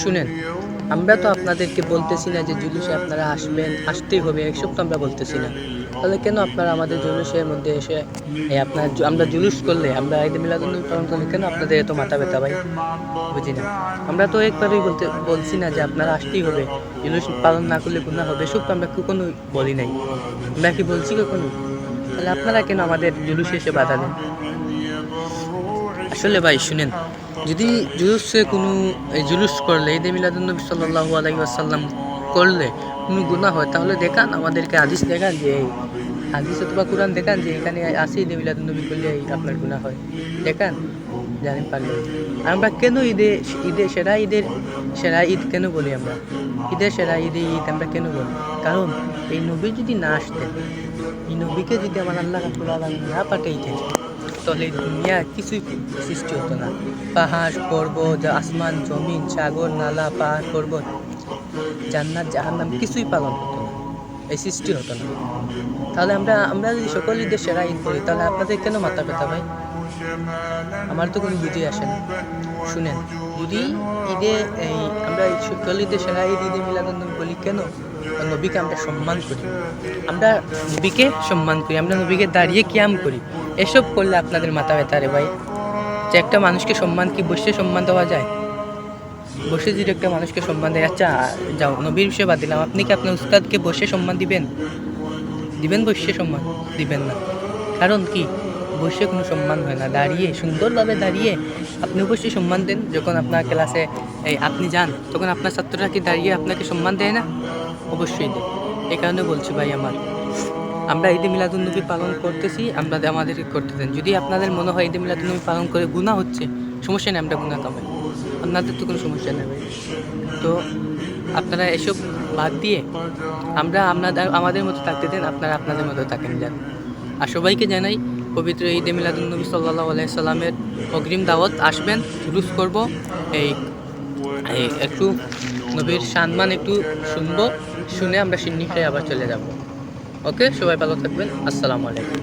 শুনেন, আমরা তো আপনাদেরকে বলতেছি না যে জুলুসে আপনারা আসবেন, আসতেই হবে, এসব তো আমরা বলতেছি না। তাহলে কেন আপনারা আমাদের জুলুসের মধ্যে এসে আমরা জুলুস করলে, আমরা ঈদে মিলাদুন্নবী পালন করলে কেন আপনাদের এত মাথা ব্যথা ভাই? বুঝি না। আমরা তো একবারই বলছি না যে আপনারা আসতেই হবে, জুলুস পালন না করলে গুনাহ হবে, এসব তো আমরা কখনো বলি নাই। আমরা কি বলছি কখনো? তাহলে আপনারা কেন আমাদের জুলুসে এসে বাধা দেন? আসলে ভাই শুনেন, যদি জুলুস করলে, ঈদে মিলাদুন্নবী সাল্লাল্লাহু আলাইহি ওয়াসাল্লাম করলে কোনো গুনাহ হয়, তাহলে দেখান, আমাদেরকে হাদিস দেখান, যে এই হাদিস অথবা কোরআন দেখান যে এখানে আসে ঈদে মিলাদুন্নবী করলে আপনার গুনাহ হয়, দেখান জানেন পারলে। আর আমরা কেন ঈদের সেরা ঈদ কেন বলি? আমরা ঈদের সেরা ঈদ আমরা কেন বলি? কারণ এই নবী যদি না আসতেন, এই নবীকে যদি আমার আল্লাহ রাব্বুল আলামিন না পাঠাইতেন, তাহলে দুনিয়া কিছুই সৃষ্টি হতো না। পাহাড় পর্বত, আসমান জমিন, সাগর নালা, পাহাড় পর্বত, জান্নাত জাহান্নাম কিছুই পালন হতো না, এই সৃষ্টি হতো না। তাহলে আমরা যদি সকল ঈদের সেরা ঈদ করি, তাহলে আপনাদের কেন মাথা ব্যথা ভাই? আমার তো কোনো বুঝে আসে না। শুনেন, যদি আমরা সকল ঈদের সেরা ঈদে মিলাদুন্নবী বলি কেন? নবীকে আমরা সম্মান করি, আমরা নবীকে দাঁড়িয়ে কিয়াম করি। এসব করলে আপনাদের মাথা ব্যথা রে ভাই। যে একটা মানুষকে সম্মান কি বসে সম্মান দেওয়া যায়? বসে যদি একটা মানুষকে সম্মান দেয়, আচ্ছা যাও নবীর বিষয়ে বাদ দিলাম, আপনি কি আপনার উস্তাদকে বসে সম্মান দিবেন? বসে সম্মান দিবেন না। কারণ কি? বসে কোনো সম্মান হয় না, দাঁড়িয়ে সুন্দরভাবে দাঁড়িয়ে আপনি অবশ্যই সম্মান দেন। যখন আপনার ক্লাসে আপনি যান, তখন আপনার ছাত্ররা কি দাঁড়িয়ে আপনাকে সম্মান দেয় না? অবশ্যই দেয়। এই কারণে বলছি ভাই আমার, আমরা ঈদে মিলাদুন্নবী পালন করতেছি, আমাদেরকে করতে দেন। যদি আপনাদের মনে হয় ঈদে মিলাদুন্নবী পালন করে গুনাহ হচ্ছে, সমস্যা নেই, আমরা গুনাহ কামাই, আপনাদের তো কোনো সমস্যা নেই ভাই। তো আপনারা এসব বাদ দিয়ে আমাদের মতো থাকতে দেন, আপনারা আপনাদের মতো থাকেন যান। আর সবাইকে জানাই পবিত্র ঈদে মিলাদুন্নবী সাল্লাল্লাহু আলাইহি সাল্লামের অগ্রিম দাওয়াত। আসবেন, জুলুস করব, একটু নবীর সম্মান একটু শুনবো, শুনে আমরা সিন্নি খেয়ে আবার চলে যাব। ওকে, সবাই ভালো থাকবেন। আসসালামু আলাইকুম।